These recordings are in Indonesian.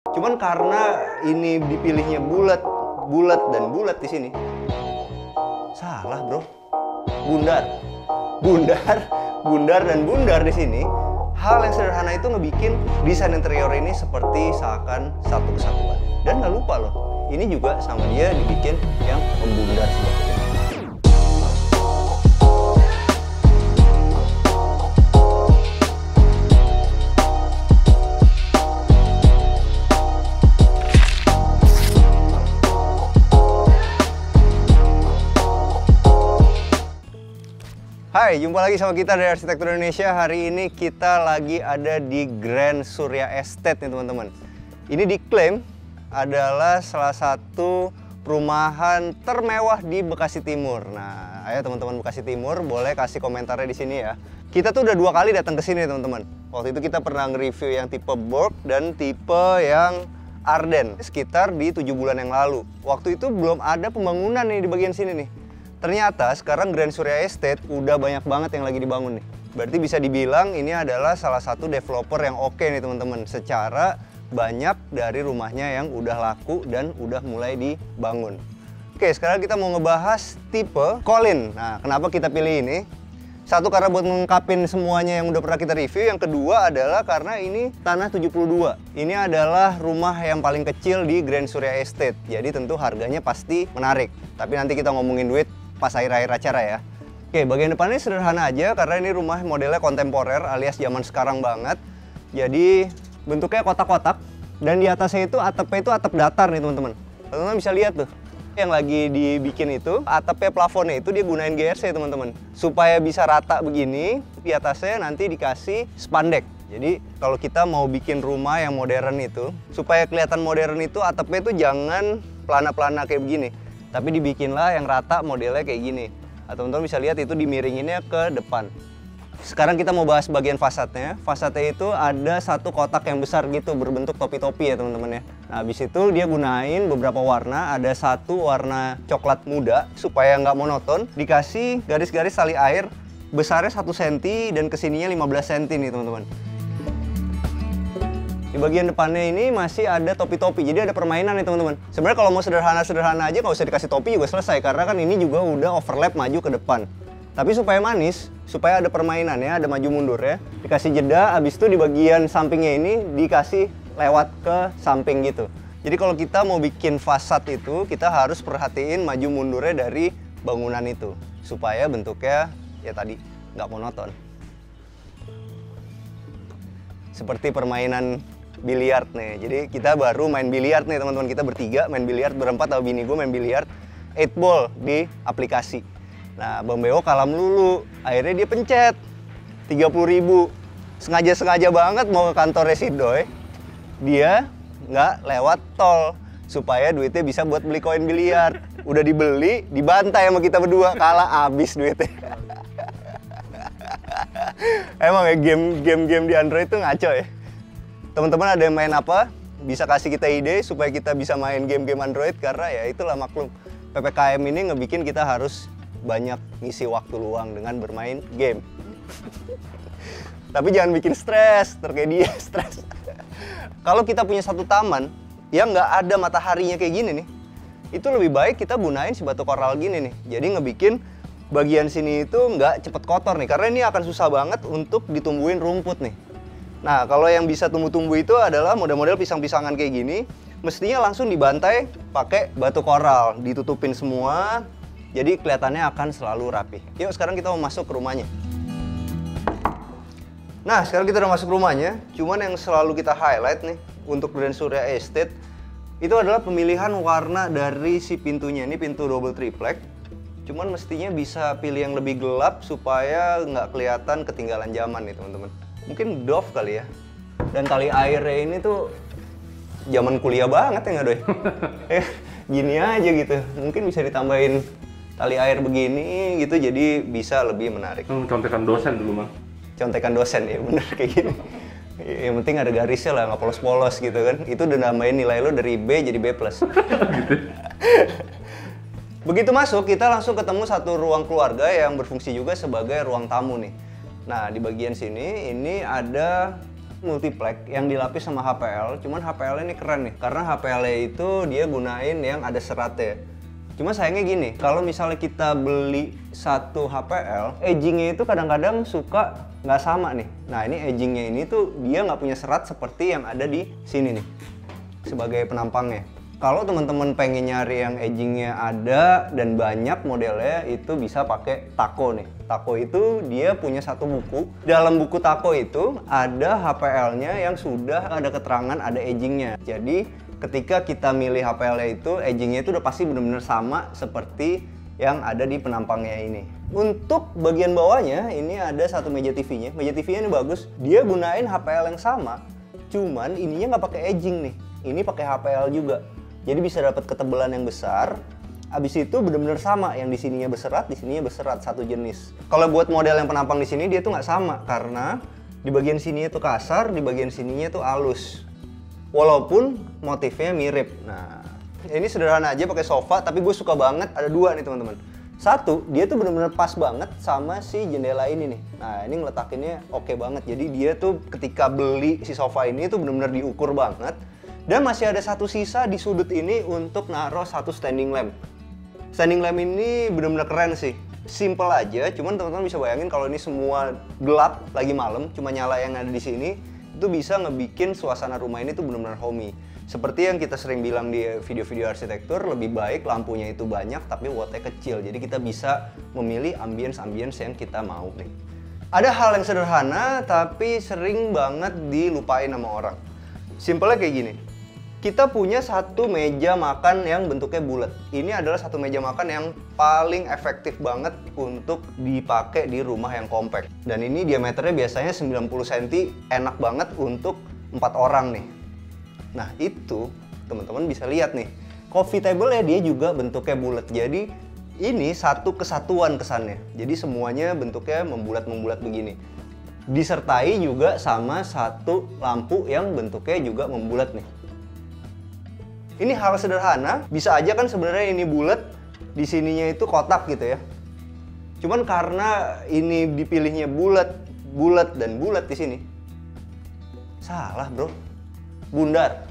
Cuman karena ini dipilihnya bulat dan bulat di sini. Salah, bro. Bundar dan bundar di sini. Hal yang sederhana itu ngebikin desain interior ini seperti seakan satu kesatuan. Dan nggak lupa loh, ini juga sama dia dibikin yang membundar seperti ini. Hai, jumpa lagi sama kita dari Arsitektur Indonesia. Hari ini kita lagi ada di Grand Surya Estate nih teman-teman. Ini diklaim adalah salah satu perumahan termewah di Bekasi Timur. Nah, ayo teman-teman Bekasi Timur boleh kasih komentarnya di sini ya. Kita tuh udah 2 kali datang ke sini teman-teman. Waktu itu kita pernah nge-review yang tipe Borg dan tipe yang Arden sekitar di 7 bulan yang lalu. Waktu itu belum ada pembangunan nih di bagian sini nih. Ternyata sekarang Grand Surya Estate udah banyak banget yang lagi dibangun nih. Berarti bisa dibilang ini adalah salah satu developer yang oke nih teman-teman. Secara banyak dari rumahnya yang udah laku dan udah mulai dibangun. Oke, sekarang kita mau ngebahas tipe Colin. Nah, kenapa kita pilih ini? Satu, karena buat mengungkapin semuanya yang udah pernah kita review. Yang kedua adalah karena ini tanah 72. Ini adalah rumah yang paling kecil di Grand Surya Estate. Jadi tentu harganya pasti menarik. Tapi nanti kita ngomongin duit pas akhir-akhir acara ya. Oke, bagian depannya sederhana aja karena ini rumah modelnya kontemporer alias zaman sekarang banget. Jadi bentuknya kotak-kotak dan di atasnya itu atapnya itu atap datar nih teman-teman. Teman-teman bisa lihat tuh. Yang lagi dibikin itu atapnya plafonnya itu dia gunain GRC teman-teman. Supaya bisa rata begini, di atasnya nanti dikasih spandek. Jadi kalau kita mau bikin rumah yang modern itu, supaya kelihatan modern itu atapnya itu jangan pelana-pelana kayak begini. Tapi dibikinlah yang rata modelnya kayak gini. Nah, teman-teman bisa lihat itu dimiringinnya ke depan. Sekarang kita mau bahas bagian fasadnya. Fasadnya itu ada satu kotak yang besar gitu berbentuk topi-topi ya teman-teman ya. Nah, habis itu dia gunain beberapa warna. Ada satu warna coklat muda supaya nggak monoton. Dikasih garis-garis tali air besarnya 1 cm dan kesininya 15 cm nih teman-teman. Di bagian depannya ini masih ada topi-topi, jadi ada permainan nih teman-teman. Sebenarnya kalau mau sederhana-sederhana aja nggak usah dikasih topi juga selesai, karena kan ini juga udah overlap maju ke depan. Tapi supaya manis, supaya ada permainannya, ada maju mundur ya. Dikasih jeda, abis itu di bagian sampingnya ini dikasih lewat ke samping gitu. Jadi kalau kita mau bikin fasad itu, kita harus perhatiin maju mundurnya dari bangunan itu. Supaya bentuknya ya tadi nggak monoton. Seperti permainan biliar nih, jadi kita baru main biliar nih teman-teman, kita bertiga main biliar, berempat atau bini gue main biliar 8 ball di aplikasi. Nah, Bang Beo kalah melulu, akhirnya dia pencet 30.000, sengaja banget mau ke kantornya si Doi, dia nggak lewat tol supaya duitnya bisa buat beli koin biliar. Udah dibeli, dibantai sama kita berdua, kalah abis duitnya. Emang ya game di Android itu ngaco ya. Teman-teman ada yang main apa? Bisa kasih kita ide supaya kita bisa main game-game Android, karena ya itulah maklum. PPKM ini ngebikin kita harus banyak ngisi waktu luang dengan bermain game. Tapi jangan bikin stres, terkayak dia stres. Kalau kita punya satu taman yang nggak ada mataharinya kayak gini nih, itu lebih baik kita gunain si batu koral gini nih. Jadi ngebikin bagian sini itu nggak cepet kotor nih, karena ini akan susah banget untuk ditumbuhin rumput nih. Nah, kalau yang bisa tumbuh-tumbuh itu adalah model-model pisang-pisangan kayak gini, mestinya langsung dibantai pakai batu koral, ditutupin semua, jadi kelihatannya akan selalu rapi. Yuk, sekarang kita mau masuk ke rumahnya. Nah, sekarang kita udah masuk rumahnya, cuman yang selalu kita highlight nih untuk Grand Surya Estate itu adalah pemilihan warna dari si pintunya. Ini pintu double triplek. Cuman mestinya bisa pilih yang lebih gelap supaya nggak kelihatan ketinggalan zaman nih teman-teman. Mungkin doff kali ya. Dan tali airnya ini tuh zaman kuliah banget ya nggak Doi? Gini aja gitu. Mungkin bisa ditambahin tali air begini gitu, jadi bisa lebih menarik. Contekan dosen dulu mah. Contekan dosen ya bener kayak gini. Yang penting ada garisnya lah, nggak polos-polos gitu kan. Itu udah nambahin nilai lo dari B jadi B+. Gitu. Begitu masuk, kita langsung ketemu satu ruang keluarga yang berfungsi juga sebagai ruang tamu nih. Nah, di bagian sini ini ada multiplex yang dilapis sama HPL. Cuman HPL ini keren nih, karena HPL itu dia gunain yang ada seratnya. Cuma sayangnya gini, kalau misalnya kita beli satu HPL, edgingnya itu kadang-kadang suka nggak sama nih. Nah ini edgingnya ini tuh dia nggak punya serat seperti yang ada di sini nih, sebagai penampangnya. Kalau teman-teman pengen nyari yang edgingnya ada dan banyak modelnya, itu bisa pakai Taco nih. Taco itu dia punya satu buku. Dalam buku Taco itu ada HPL-nya yang sudah ada keterangan ada edgingnya. Jadi ketika kita milih HPL-nya itu, edgingnya itu udah pasti benar-benar sama seperti yang ada di penampangnya ini. Untuk bagian bawahnya ini ada satu meja TV-nya. Meja TV-nya ini bagus. Dia gunain HPL yang sama, cuman ininya nggak pakai edging nih. Ini pakai HPL juga. Jadi bisa dapat ketebalan yang besar. Abis itu benar-benar sama, yang di sininya berserat, di sininya berserat, satu jenis. Kalau buat model yang penampang di sini dia tuh nggak sama, karena di bagian sininya tuh kasar, di bagian sininya tuh halus. Walaupun motifnya mirip. Nah, ini sederhana aja pakai sofa, tapi gue suka banget ada dua nih teman-teman. Satu, dia tuh benar-benar pas banget sama si jendela ini nih. Nah, ini ngeletakinnya oke banget. Jadi dia tuh ketika beli si sofa ini tuh benar-benar diukur banget. Dan masih ada satu sisa di sudut ini untuk naruh satu standing lamp. Standing lamp ini benar-benar keren sih. Simple aja, cuman teman-teman bisa bayangin kalau ini semua gelap lagi malam, cuma nyala yang ada di sini, itu bisa ngebikin suasana rumah ini tuh benar-benar homey. Seperti yang kita sering bilang di video-video arsitektur, lebih baik lampunya itu banyak tapi wattnya kecil. Jadi kita bisa memilih ambience-ambience yang kita mau nih. Ada hal yang sederhana tapi sering banget dilupain sama orang. Simpelnya kayak gini. Kita punya satu meja makan yang bentuknya bulat. Ini adalah satu meja makan yang paling efektif banget untuk dipakai di rumah yang compact. Dan ini diameternya biasanya 90 cm, enak banget untuk 4 orang nih. Nah itu teman-teman bisa lihat nih, coffee table ya dia juga bentuknya bulat. Jadi ini satu kesatuan kesannya. Jadi semuanya bentuknya membulat-membulat begini. Disertai juga sama satu lampu yang bentuknya juga membulat nih. Ini hal sederhana, bisa aja kan sebenarnya ini bulat, di sininya itu kotak gitu ya. Cuman karena ini dipilihnya bulat, bulat dan bulat di sini. Salah, bro. Bundar.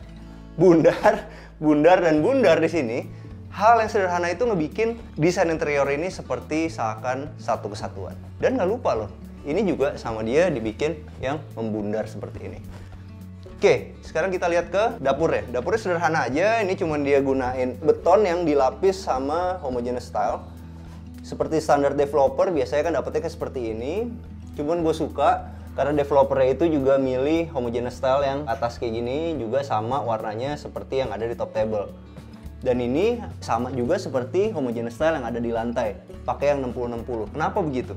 Bundar, bundar dan bundar di sini. Hal yang sederhana itu ngebikin desain interior ini seperti seakan satu kesatuan. Dan nggak lupa loh, ini juga sama dia dibikin yang membundar seperti ini. Oke, sekarang kita lihat ke dapurnya. Dapurnya sederhana aja, ini cuma dia gunain beton yang dilapis sama homogeneous style. Seperti standar developer, biasanya kan dapetnya kayak seperti ini. Cuman gue suka, karena developernya itu juga milih homogeneous style yang atas kayak gini, juga sama warnanya seperti yang ada di top table. Dan ini sama juga seperti homogeneous style yang ada di lantai, pakai yang 60-60. Kenapa begitu?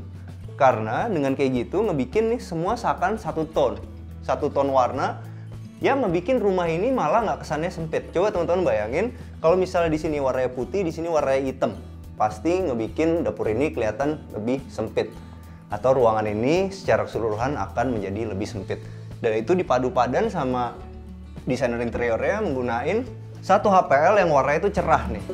Karena dengan kayak gitu ngebikin nih semua seakan satu ton warna, yang ngebikin rumah ini malah nggak kesannya sempit. Coba teman-teman bayangin, kalau misalnya di sini warnanya putih, di sini warnanya hitam, pasti ngebikin dapur ini kelihatan lebih sempit. Atau ruangan ini secara keseluruhan akan menjadi lebih sempit. Dan itu dipadu padan sama desainer interiornya menggunakan satu HPL yang warnanya itu cerah nih.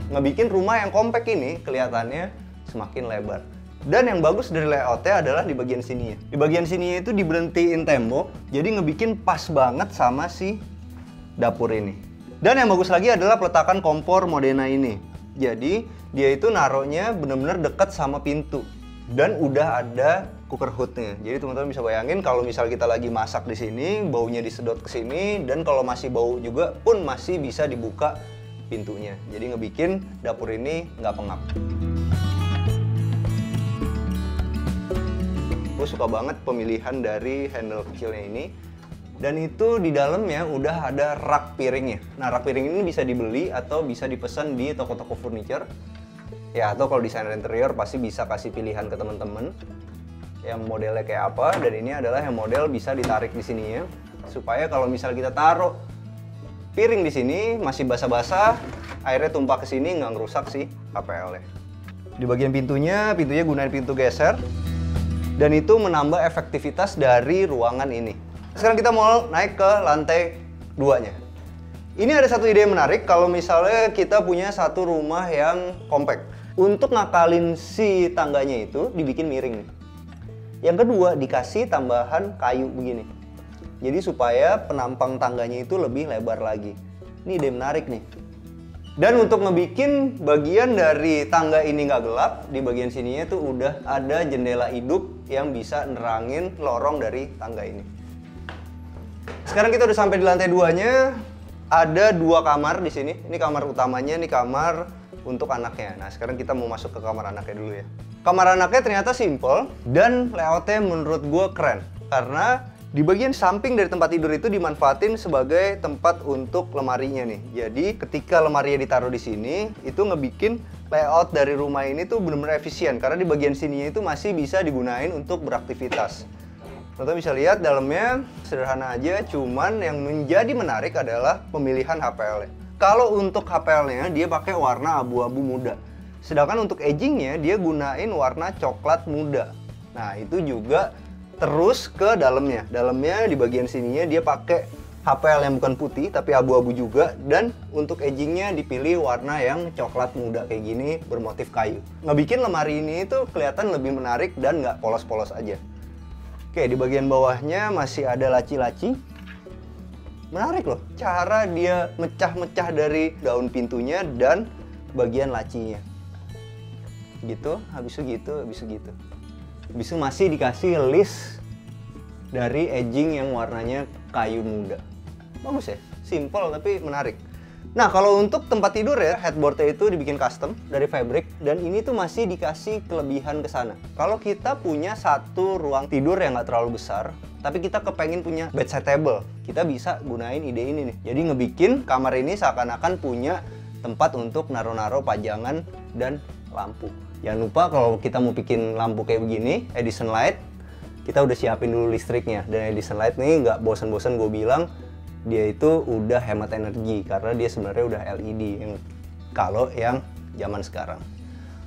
Ngebikin rumah yang compact ini kelihatannya semakin lebar. Dan yang bagus dari layoutnya adalah di bagian sininya. Di bagian sininya itu diberhentiin tembok, jadi ngebikin pas banget sama si dapur ini. Dan yang bagus lagi adalah peletakan kompor Modena ini. Jadi dia itu naruhnya bener-bener dekat sama pintu. Dan udah ada cooker hoodnya. Jadi teman-teman bisa bayangin kalau misal kita lagi masak di sini, baunya disedot ke sini, dan kalau masih bau juga pun masih bisa dibuka pintunya. Jadi ngebikin dapur ini nggak pengap. Gue suka banget pemilihan dari handle kecilnya ini. Dan itu di dalamnya udah ada rak piringnya. Nah, rak piring ini bisa dibeli atau bisa dipesan di toko-toko furniture. Ya, atau kalau desainer interior pasti bisa kasih pilihan ke teman-teman yang modelnya kayak apa. Dan ini adalah yang model bisa ditarik di sininya, supaya kalau misal kita taruh piring di sini masih basah-basah, airnya tumpah ke sini nggak ngerusak sih HPL-nya. Di bagian pintunya gunain pintu geser. Dan itu menambah efektivitas dari ruangan ini. Sekarang kita mau naik ke lantai 2-nya. Ini ada satu ide yang menarik kalau misalnya kita punya satu rumah yang compact. Untuk ngakalin si tangganya itu dibikin miring nih. Yang kedua, dikasih tambahan kayu begini. Jadi supaya penampang tangganya itu lebih lebar lagi. Ini ide menarik nih. Dan untuk ngebikin bagian dari tangga ini nggak gelap, di bagian sininya tuh udah ada jendela hidup yang bisa nerangin lorong dari tangga ini. Sekarang kita udah sampai di lantai 2-nya. Ada 2 kamar di sini. Ini kamar utamanya, ini kamar untuk anaknya. Nah, sekarang kita mau masuk ke kamar anaknya dulu ya. Kamar anaknya ternyata simple dan layoutnya menurut gue keren. Karena di bagian samping dari tempat tidur itu dimanfaatin sebagai tempat untuk lemarinya nih. Jadi ketika lemarinya ditaruh di sini, itu ngebikin layout dari rumah ini tuh bener-bener efisien. Karena di bagian sininya itu masih bisa digunain untuk beraktivitas. Teman-teman bisa lihat dalamnya sederhana aja, cuman yang menjadi menarik adalah pemilihan HPL-nya. Kalau untuk HPL-nya dia pakai warna abu-abu muda. Sedangkan untuk edging-nya dia gunain warna coklat muda. Nah, itu juga terus ke dalamnya. Dalamnya di bagian sininya dia pakai HPL yang bukan putih tapi abu-abu juga, dan untuk edging-nya dipilih warna yang coklat muda kayak gini bermotif kayu. Ngebikin lemari ini itu kelihatan lebih menarik dan nggak polos-polos aja. Oke, di bagian bawahnya masih ada laci-laci. Menarik loh, cara dia mecah-mecah dari daun pintunya dan bagian lacinya. Gitu, habis itu gitu, habis itu gitu. Habis itu masih dikasih list dari edging yang warnanya kayu muda. Bagus ya, simple tapi menarik. Nah, kalau untuk tempat tidur ya, headboardnya itu dibikin custom dari fabric, dan ini tuh masih dikasih kelebihan ke sana. Kalau kita punya satu ruang tidur yang nggak terlalu besar, tapi kita kepengen punya bedside table, kita bisa gunain ide ini nih. Jadi ngebikin kamar ini seakan-akan punya tempat untuk naro-naro pajangan dan lampu. Jangan lupa kalau kita mau bikin lampu kayak begini, Edison Light, kita udah siapin dulu listriknya. Dan Edison Light nih nggak bosan-bosan gue bilang, dia itu udah hemat energi karena dia sebenarnya udah LED kalau yang zaman sekarang.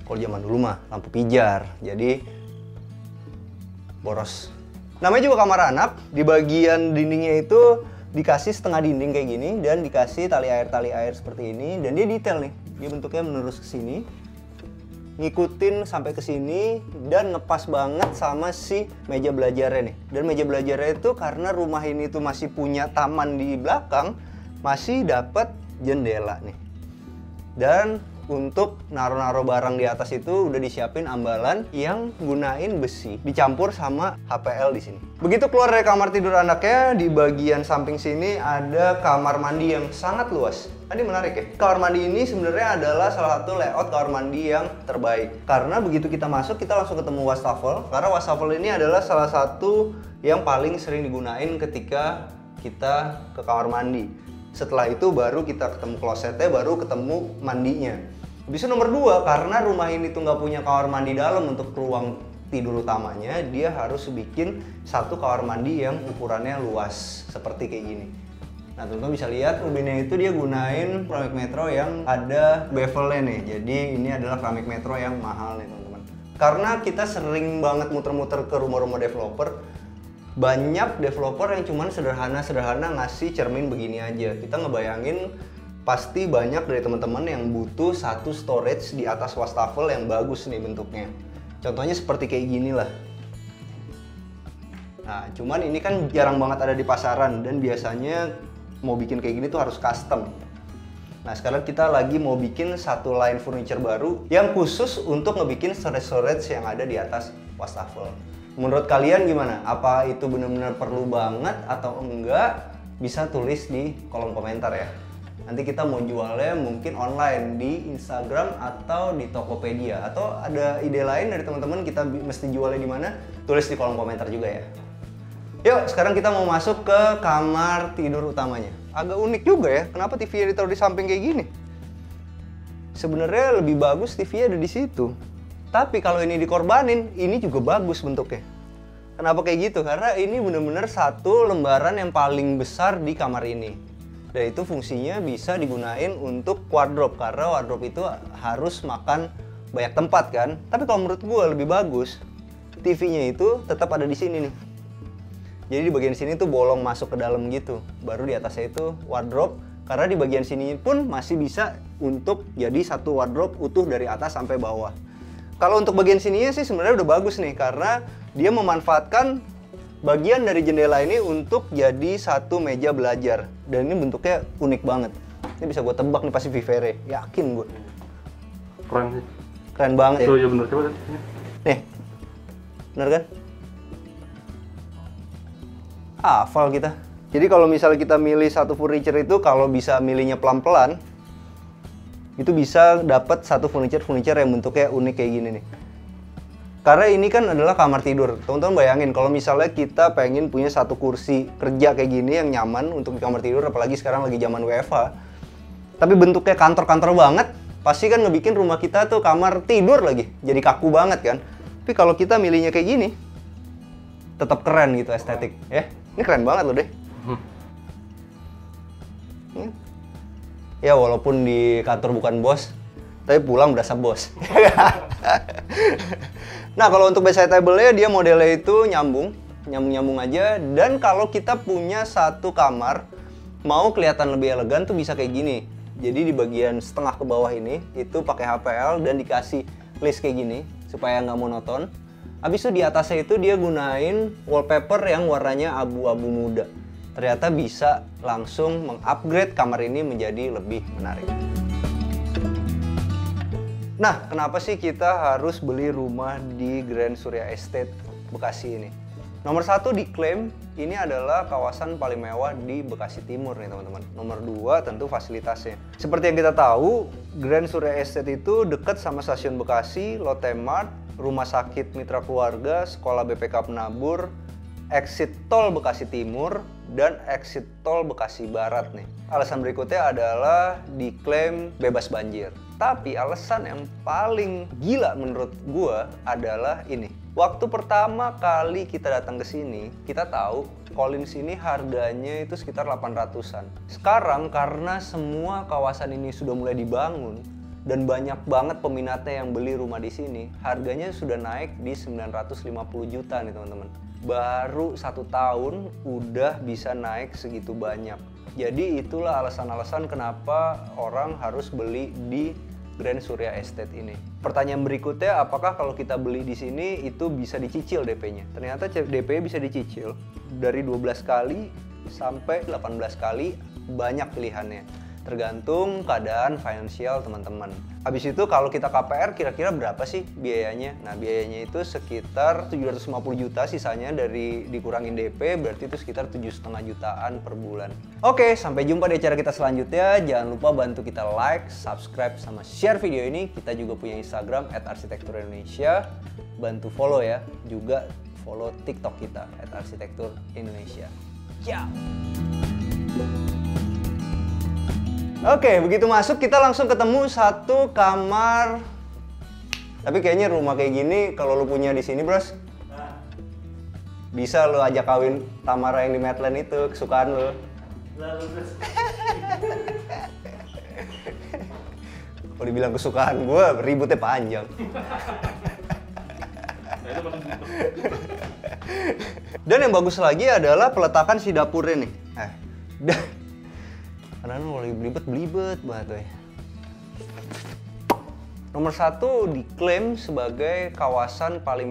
Kalau zaman dulu mah lampu pijar, jadi boros. Namanya juga kamar anak, di bagian dindingnya itu dikasih setengah dinding kayak gini dan dikasih tali air seperti ini, dan dia detail nih. Dia bentuknya menerus ke sini, ngikutin sampai ke sini, dan ngepas banget sama si meja belajarnya nih. Dan meja belajarnya itu karena rumah ini tuh masih punya taman di belakang, masih dapat jendela nih. Dan untuk naro-naro barang di atas itu udah disiapin ambalan yang gunain besi dicampur sama HPL di sini. Begitu keluar dari kamar tidur anaknya, di bagian samping sini ada kamar mandi yang sangat luas. Ini menarik ya. Kamar mandi ini sebenarnya adalah salah satu layout kamar mandi yang terbaik. Karena begitu kita masuk, kita langsung ketemu wastafel. Karena wastafel ini adalah salah satu yang paling sering digunain ketika kita ke kamar mandi. Setelah itu baru kita ketemu klosetnya, baru ketemu mandinya. Bisa nomor 2, karena rumah ini tuh nggak punya kamar mandi dalam untuk ruang tidur utamanya, dia harus bikin satu kamar mandi yang ukurannya luas seperti kayak gini. Nah, teman-teman bisa lihat ubinnya itu dia gunain keramik metro yang ada bevelnya nih. Jadi ini adalah keramik metro yang mahal nih teman-teman. Karena kita sering banget muter-muter ke rumah-rumah developer, banyak developer yang cuman sederhana-sederhana ngasih cermin begini aja. Kita ngebayangin pasti banyak dari teman-teman yang butuh satu storage di atas wastafel yang bagus nih bentuknya. Contohnya seperti kayak gini lah. Nah, cuman ini kan jarang banget ada di pasaran, dan biasanya mau bikin kayak gini tuh harus custom. Nah, sekarang kita lagi mau bikin satu line furniture baru yang khusus untuk ngebikin storage-storage yang ada di atas wastafel. Menurut kalian gimana? Apa itu benar-benar perlu banget atau enggak? Bisa tulis di kolom komentar ya. Nanti kita mau jualnya mungkin online di Instagram atau di Tokopedia, atau ada ide lain dari teman-teman kita mesti jualnya di mana? Tulis di kolom komentar juga ya. Yuk, sekarang kita mau masuk ke kamar tidur utamanya. Agak unik juga ya, kenapa TV-nya ditaruh di samping kayak gini? Sebenarnya lebih bagus TV-nya ada di situ. Tapi kalau ini dikorbanin, ini juga bagus bentuknya. Kenapa kayak gitu? Karena ini bener-bener satu lembaran yang paling besar di kamar ini. Dan itu fungsinya bisa digunain untuk wardrobe, karena wardrobe itu harus makan banyak tempat kan. Tapi kalau menurut gue lebih bagus, TV-nya itu tetap ada di sini nih. Jadi di bagian sini tuh bolong masuk ke dalam gitu. Baru di atasnya itu wardrobe, karena di bagian sini pun masih bisa untuk jadi satu wardrobe utuh dari atas sampai bawah. Kalau untuk bagian sininya sih sebenarnya udah bagus nih, karena Dia memanfaatkan bagian dari jendela ini untuk jadi satu meja belajar. Dan ini bentuknya unik banget. Ini bisa gue tebak nih pasti Vivere, yakin gue. Keren sih. Keren banget ya. Tuh ya bener, coba lihat. Nih, bener kan? Hafal kita. Jadi kalau misalnya kita milih satu furniture itu, kalau bisa milihnya pelan-pelan, itu bisa dapat satu furniture yang bentuknya unik kayak gini nih. Karena ini kan adalah kamar tidur. Teman-teman bayangin kalau misalnya kita pengen punya satu kursi kerja kayak gini yang nyaman untuk di kamar tidur, apalagi sekarang lagi zaman WFH. Tapi bentuknya kantor-kantor banget, pasti kan ngebikin rumah kita tuh kamar tidur lagi. Jadi kaku banget kan. Tapi kalau kita milihnya kayak gini, tetap keren gitu estetik. Ya, ini keren banget loh deh. Ya walaupun di kantor bukan bos, tapi pulang berasa bos. Nah kalau untuk bedside table-nya, dia modelnya itu nyambung aja. Dan kalau kita punya satu kamar, mau kelihatan lebih elegan tuh bisa kayak gini. Jadi di bagian setengah ke bawah ini, itu pakai HPL dan dikasih list kayak gini, supaya nggak monoton. Habis itu di atasnya itu dia gunain wallpaper yang warnanya abu-abu muda. Ternyata bisa langsung mengupgrade kamar ini menjadi lebih menarik. Nah, kenapa sih kita harus beli rumah di Grand Surya Estate Bekasi ini? Nomor satu, diklaim ini adalah kawasan paling mewah di Bekasi Timur nih teman-teman. Nomor dua, tentu fasilitasnya. Seperti yang kita tahu, Grand Surya Estate itu dekat sama stasiun Bekasi, Lotte Mart, rumah sakit Mitra Keluarga, sekolah BPK Penabur, exit tol Bekasi Timur, dan exit tol Bekasi Barat nih. Alasan berikutnya adalah diklaim bebas banjir. Tapi alasan yang paling gila menurut gua adalah ini. Waktu pertama kali kita datang ke sini, kita tahu Collins ini harganya itu sekitar 800-an. Sekarang karena semua kawasan ini sudah mulai dibangun dan banyak banget peminatnya yang beli rumah di sini, harganya sudah naik di 950 juta nih teman-teman. Baru 1 tahun udah bisa naik segitu banyak. Jadi itulah alasan-alasan kenapa orang harus beli di Grand Surya Estate ini. Pertanyaan berikutnya, apakah kalau kita beli di sini itu bisa dicicil DP-nya? Ternyata DP bisa dicicil dari 12 kali sampai 18 kali, banyak pilihannya. Tergantung keadaan finansial teman-teman. Habis itu kalau kita KPR kira-kira berapa sih biayanya? Nah biayanya itu sekitar 750 juta, sisanya dari dikurangin DP, berarti itu sekitar 7,5 jutaan per bulan. Oke, sampai jumpa di acara kita selanjutnya. Jangan lupa bantu kita like, subscribe, sama share video ini. Kita juga punya Instagram @arsitekturindonesia. Bantu follow ya, juga follow TikTok kita @arsitekturindonesia. Ciao! Oke, begitu masuk kita langsung ketemu satu kamar. Tapi kayaknya rumah kayak gini kalau lu punya di sini, Bros, bisa lu ajak kawin Tamara yang di Medland itu, kesukaan lu. Kalau dibilang kesukaan gue, ributnya panjang. Dan yang bagus lagi adalah peletakan si dapurnya nih. Karena lagi belibet banget ya. Nomor satu diklaim sebagai kawasan paling